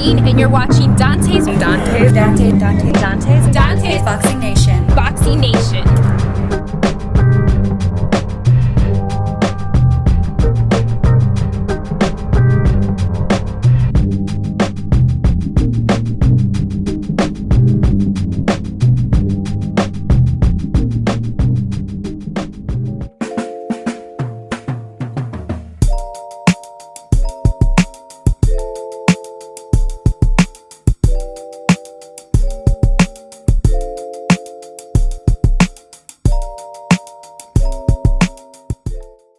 Green, and you're watching Dante's Boxing Nation. Boxing Nation.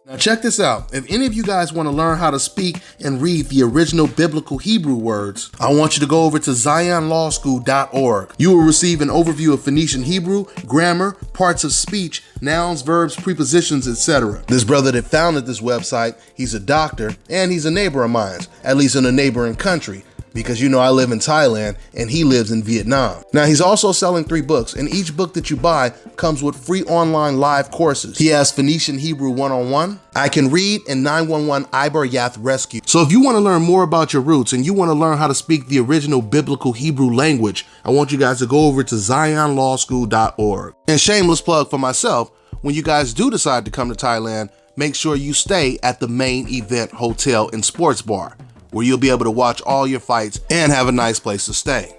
Now check this out. If any of you guys want to learn how to speak and read the original biblical Hebrew words, I want you to go over to zionlawschool.org. You will receive an overview of Phoenician Hebrew, grammar, parts of speech, nouns, verbs, prepositions, etc. This brother that founded this website, he's a doctor and he's a neighbor of mine, at least in a neighboring country. Because you know I live in Thailand and he lives in Vietnam. Now he's also selling 3 books, and each book that you buy comes with free online live courses. He has Phoenician Hebrew 101, I Can Read, and 911 Iber Yath Rescue. So if you want to learn more about your roots and you want to learn how to speak the original biblical Hebrew language, I want you guys to go over to zionlawschool.org. And shameless plug for myself, when you guys do decide to come to Thailand, make sure you stay at the Main Event Hotel and Sports Bar, where you'll be able to watch all your fights and have a nice place to stay.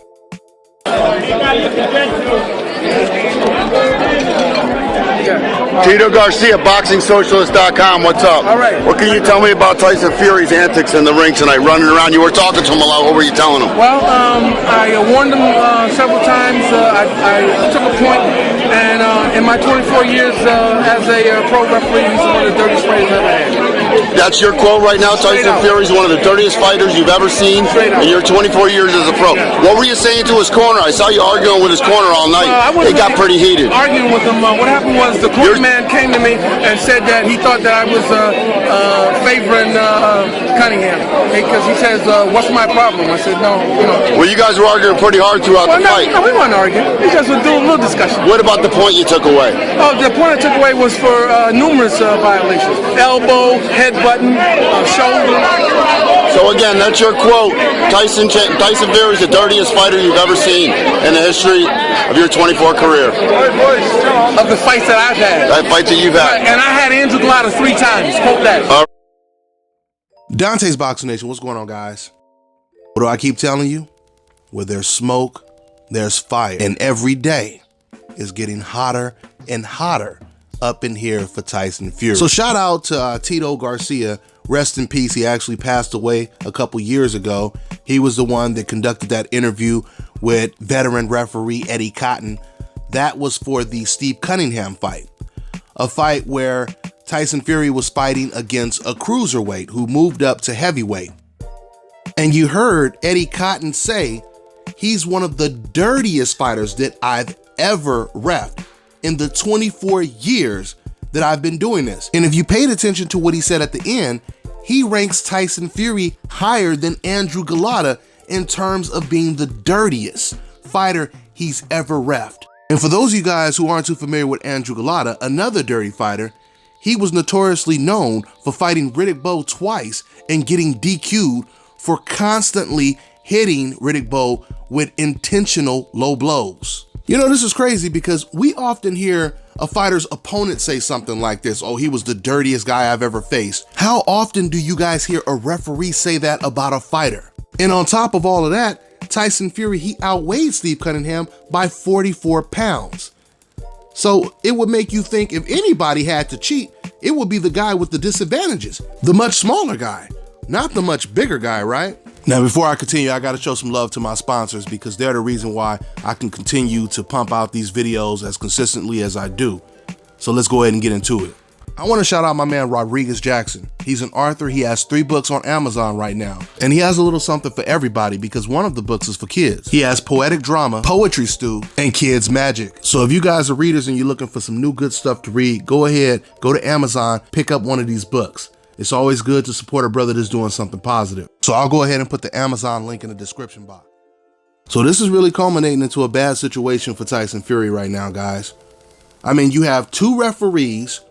Tito Garcia, BoxingSocialist.com. What's up? All right. What can you tell me about Tyson Fury's antics in the ring tonight, running around? You were talking to him a lot. What were you telling him? Well, I warned him several times. I took a point, and in my 24 years as a pro referee, he's one of the dirtiest fighters I've ever had. That's your quote right now? Tyson Fury is one of the dirtiest fighters you've ever seen in your 24 years as a pro. What were you saying to his corner? I saw you arguing with his corner all night. It got pretty heated. Arguing with him. What happened was the corner man came to me and said that he thought that I was favoring Cunningham because he says, "What's my problem?" I said, "No, you know." Well, you guys were arguing pretty hard throughout the fight. No, we weren't arguing. We just were doing a little discussion. What about the point you took away? Oh, the point I took away was for numerous violations: elbow, headbutting, shoulder. So again, that's your quote. Tyson Fury is the dirtiest fighter you've ever seen in the history of your 24 career. Of the fights that I've had. That fights that you've had. And I had Andrew Glotta 3 times. Quote that. Dante's Boxing Nation, what's going on, guys? What do I keep telling you? Where there's smoke, there's fire. And every day is getting hotter and hotter up in here for Tyson Fury. So shout out to Tito Garcia. Rest in peace. He actually passed away a couple years ago. He was the one that conducted that interview with veteran referee Eddie Cotton. That was for the Steve Cunningham fight. A fight where Tyson Fury was fighting against a cruiserweight who moved up to heavyweight. And you heard Eddie Cotton say he's one of the dirtiest fighters that I've ever reffed in the 24 years that I've been doing this. And if you paid attention to what he said at the end, he ranks Tyson Fury higher than Andrew Golota in terms of being the dirtiest fighter he's ever reffed. And for those of you guys who aren't too familiar with Andrew Golota, another dirty fighter, he was notoriously known for fighting Riddick Bowe twice and getting DQ'd for constantly hitting Riddick Bowe with intentional low blows. You know, this is crazy because we often hear a fighter's opponent say something like this: "Oh, he was the dirtiest guy I've ever faced." How often do you guys hear a referee say that about a fighter? And on top of all of that, Tyson Fury, he outweighed Steve Cunningham by 44 pounds. So it would make you think if anybody had to cheat, it would be the guy with the disadvantages, the much smaller guy, not the much bigger guy, right? Now, before I continue, I got to show some love to my sponsors because they're the reason why I can continue to pump out these videos as consistently as I do. So let's go ahead and get into it. I want to shout out my man Rodriguez Jackson. He's an author. He has 3 books on Amazon right now. And he has a little something for everybody because one of the books is for kids. He has Poetic Drama, Poetry Stew, and Kids Magic. So if you guys are readers and you're looking for some new good stuff to read, go ahead, go to Amazon, pick up one of these books. It's always good to support a brother that's doing something positive. So I'll go ahead and put the Amazon link in the description box. So this is really culminating into a bad situation for Tyson Fury right now, guys. I mean, you have 2 referees.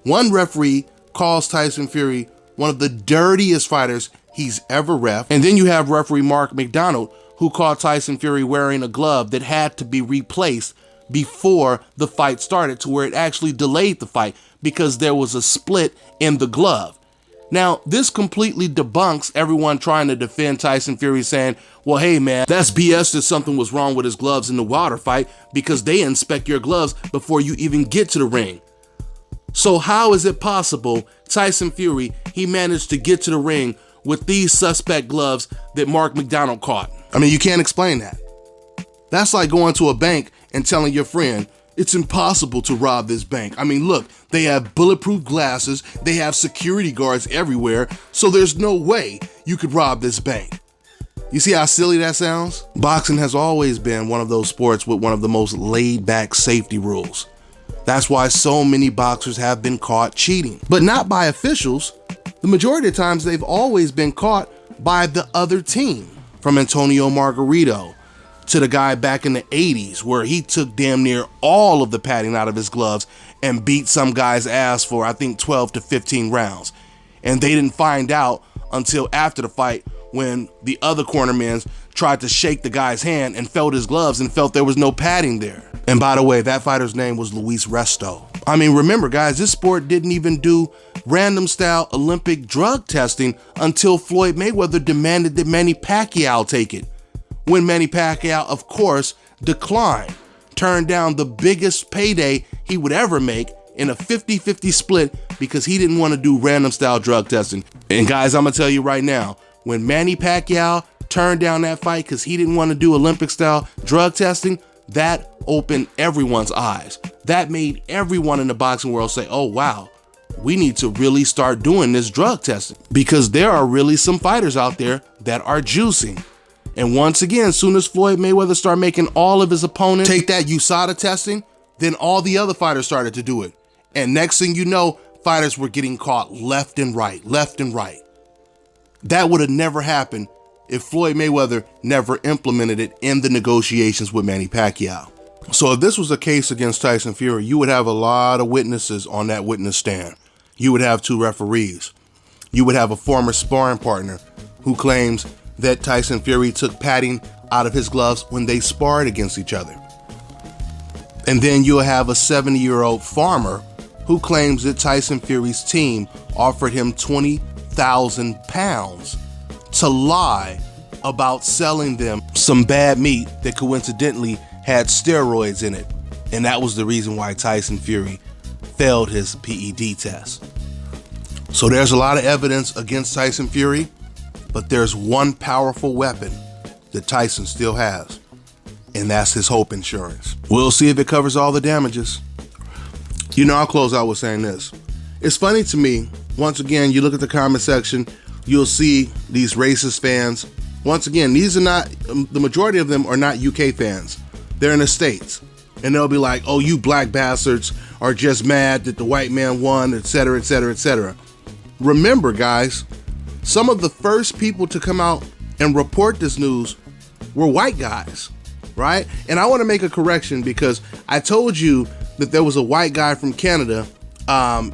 One referee calls Tyson Fury one of the dirtiest fighters he's ever ref. And then you have referee Mark McDonald, who caught Tyson Fury wearing a glove that had to be replaced before the fight started, to where it actually delayed the fight because there was a split in the glove. Now, this completely debunks everyone trying to defend Tyson Fury, saying, well, hey man, that's BS that something was wrong with his gloves in the Wilder fight, because they inspect your gloves before you even get to the ring. So how is it possible Tyson Fury, he managed to get to the ring with these suspect gloves that Mark McDonald caught? I mean, you can't explain that. That's like going to a bank and telling your friend, it's impossible to rob this bank. I mean, look, they have bulletproof glasses, they have security guards everywhere, so there's no way you could rob this bank. You see how silly that sounds? Boxing has always been one of those sports with one of the most laid-back safety rules. That's why so many boxers have been caught cheating, but not by officials. The majority of times they've always been caught by the other team. From Antonio Margarito to the guy back in the 80s where he took damn near all of the padding out of his gloves and beat some guy's ass for, I think, 12 to 15 rounds. And they didn't find out until after the fight, when the other cornerman tried to shake the guy's hand and felt his gloves and felt there was no padding there. And by the way, that fighter's name was Luis Resto. I mean, remember guys, this sport didn't even do random style Olympic drug testing until Floyd Mayweather demanded that Manny Pacquiao take it. When Manny Pacquiao, of course, declined, turned down the biggest payday he would ever make in a 50-50 split because he didn't want to do random style drug testing. And guys, I'm gonna tell you right now, when Manny Pacquiao turned down that fight because he didn't want to do Olympic style drug testing, that opened everyone's eyes. That made everyone in the boxing world say, oh wow, we need to really start doing this drug testing, because there are really some fighters out there that are juicing. And once again, as soon as Floyd Mayweather started making all of his opponents take that USADA testing, then all the other fighters started to do it. And next thing you know, fighters were getting caught left and right, left and right. That would have never happened if Floyd Mayweather never implemented it in the negotiations with Manny Pacquiao. So if this was a case against Tyson Fury, you would have a lot of witnesses on that witness stand. You would have 2 referees. You would have a former sparring partner who claims that Tyson Fury took padding out of his gloves when they sparred against each other. And then you'll have a 70-year-old farmer who claims that Tyson Fury's team offered him 20,000 pounds to lie about selling them some bad meat that coincidentally had steroids in it. And that was the reason why Tyson Fury failed his PED test. So there's a lot of evidence against Tyson Fury, but there's one powerful weapon that Tyson still has, and that's his hope insurance. We'll see if it covers all the damages. You know, I'll close out with saying this. It's funny to me, once again, you look at the comment section, you'll see these racist fans. Once again, these are not, the majority of them are not UK fans. They're in the States. And they'll be like, oh, you black bastards are just mad that the white man won, etc., etc., etc. Remember, guys, some of the first people to come out and report this news were white guys, right? And I want to make a correction, because I told you that there was a white guy from Canada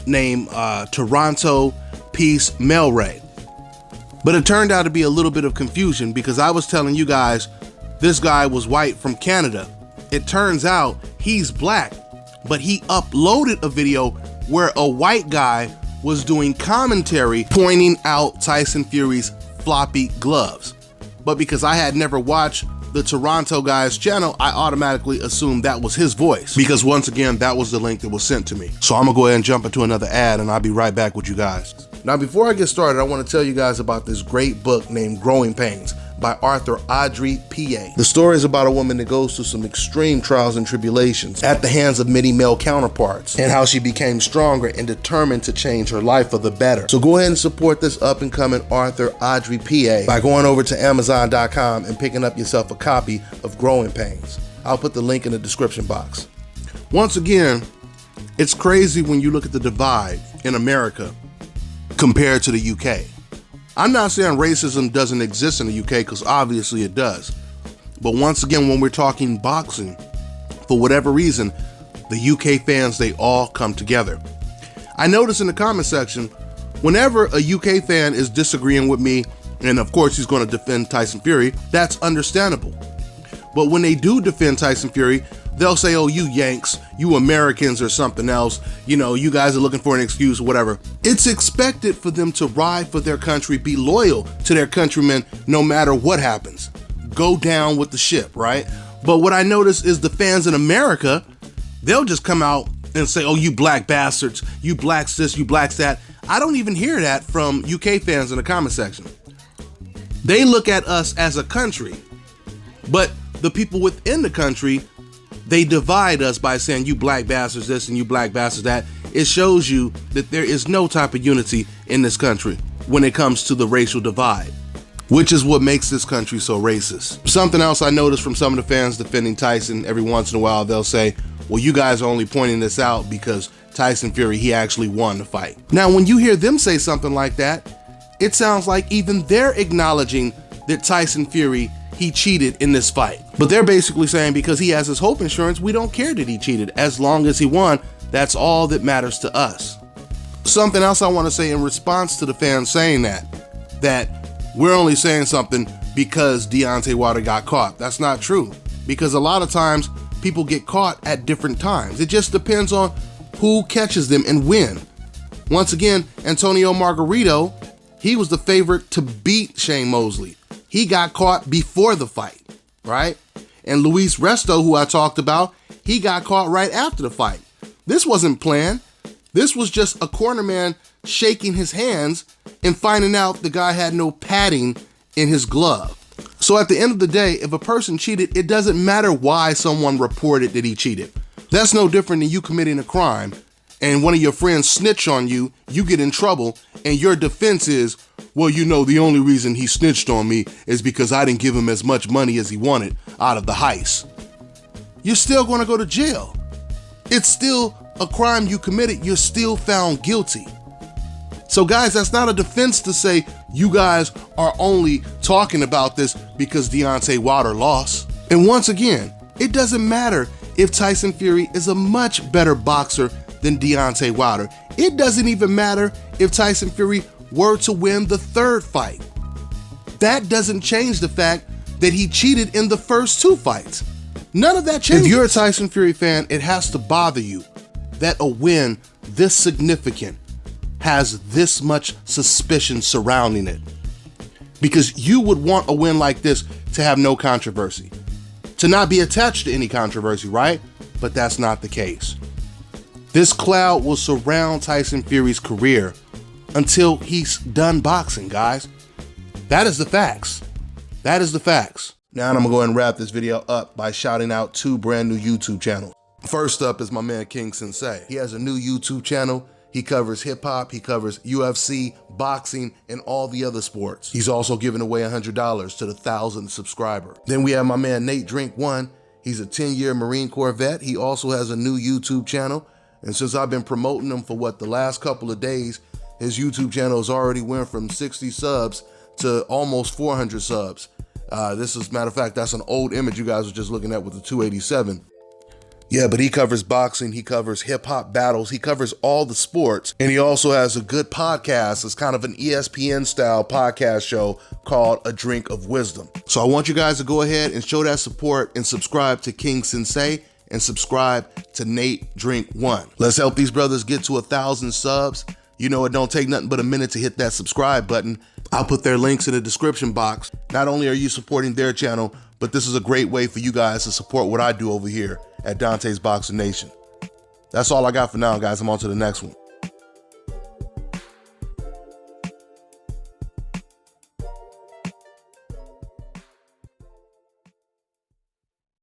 named Toronto Peace Melray. But it turned out to be a little bit of confusion, because I was telling you guys this guy was white from Canada. It turns out he's black, but he uploaded a video where a white guy was doing commentary pointing out Tyson Fury's floppy gloves. But because I had never watched the Toronto guy's channel, I automatically assumed that was his voice, because once again, that was the link that was sent to me. So I'm gonna go ahead and jump into another ad, and I'll be right back with you guys. Now, before I get started, I want to tell you guys about this great book named Growing Pains by author Audrey P.A. The story is about a woman that goes through some extreme trials and tribulations at the hands of many male counterparts, and how she became stronger and determined to change her life for the better. So go ahead and support this up-and-coming author Audrey P.A. by going over to Amazon.com and picking up yourself a copy of Growing Pains. I'll put the link in the description box. Once again, it's crazy when you look at the divide in America compared to the UK. I'm not saying racism doesn't exist in the UK, because obviously it does. But once again, when we're talking boxing, for whatever reason, the UK fans, they all come together. I notice in the comment section, whenever a UK fan is disagreeing with me And of course, he's going to defend Tyson Fury. That's understandable. But when they do defend Tyson Fury, they'll say, oh, you Yanks, you Americans or something else, you know, you guys are looking for an excuse or whatever. It's expected for them to ride for their country, be loyal to their countrymen no matter what happens. Go down with the ship, right? But what I notice is the fans in America, they'll just come out and say, oh, you black bastards, you blacks this, you blacks that. I don't even hear that from UK fans in the comment section. They look at us as a country, but the people within the country, they divide us by saying you black bastards this and you black bastards that. It shows you that there is no type of unity in this country when it comes to the racial divide, which is what makes this country so racist. Something else I noticed from some of the fans defending Tyson, every once in a while they'll say, well, you guys are only pointing this out because Tyson Fury, he actually won the fight. Now, when you hear them say something like that, it sounds like even they're acknowledging that Tyson Fury, he cheated in this fight. But they're basically saying because he has his hope insurance, we don't care that he cheated. As long as he won, that's all that matters to us. Something else I want to say in response to the fans saying that we're only saying something because Deontay Wilder got caught. That's not true, because a lot of times people get caught at different times. It just depends on who catches them and when. Once again, Antonio Margarito, he was the favorite to beat Shane Mosley. He got caught before the fight, right? And Luis Resto, who I talked about, he got caught right after the fight. This wasn't planned. This was just a cornerman shaking his hands and finding out the guy had no padding in his glove. So at the end of the day, if a person cheated, it doesn't matter why someone reported that he cheated. That's no different than you committing a crime and one of your friends snitch on you, you get in trouble, and your defense is, well, you know, the only reason he snitched on me is because I didn't give him as much money as he wanted out of the heist. You're still going to go to jail. It's still a crime you committed. You're still found guilty. So guys, that's not a defense to say you guys are only talking about this because Deontay Wilder lost. And once again, it doesn't matter if Tyson Fury is a much better boxer than Deontay Wilder. It doesn't even matter if Tyson Fury were to win the third fight. That doesn't change the fact that he cheated in the first two fights. None of that changes. If you're a Tyson Fury fan, it has to bother you that a win this significant has this much suspicion surrounding it. Because you would want a win like this to have no controversy, to not be attached to any controversy, right? But that's not the case. This cloud will surround Tyson Fury's career until he's done boxing, guys. That is the facts. That is the facts. Now I'm gonna go ahead and wrap this video up by shouting out two brand new YouTube channels. First up is my man King Sensei. He has a new YouTube channel. He covers hip hop, he covers UFC, boxing, and all the other sports. He's also giving away $100 to the 1,000th subscriber. Then we have my man Nate Drink One. He's a 10-year Marine Corps vet. He also has a new YouTube channel. And since I've been promoting him for the last couple of days, his YouTube channel has already went from 60 subs to almost 400 subs. This is, matter of fact, that's an old image you guys were just looking at with the 287. Yeah, but he covers boxing, he covers hip hop battles, he covers all the sports, and he also has a good podcast. It's kind of an ESPN style podcast show called A Drink of Wisdom. So I want you guys to go ahead and show that support and subscribe to King Sensei and subscribe to Nate Drink One. Let's help these brothers get to 1,000 subs. You know, it don't take nothing but a minute to hit that subscribe button. I'll put their links in the description box. Not only are you supporting their channel, but this is a great way for you guys to support what I do over here at Dante's Boxing Nation. That's all I got for now, guys. I'm on to the next one.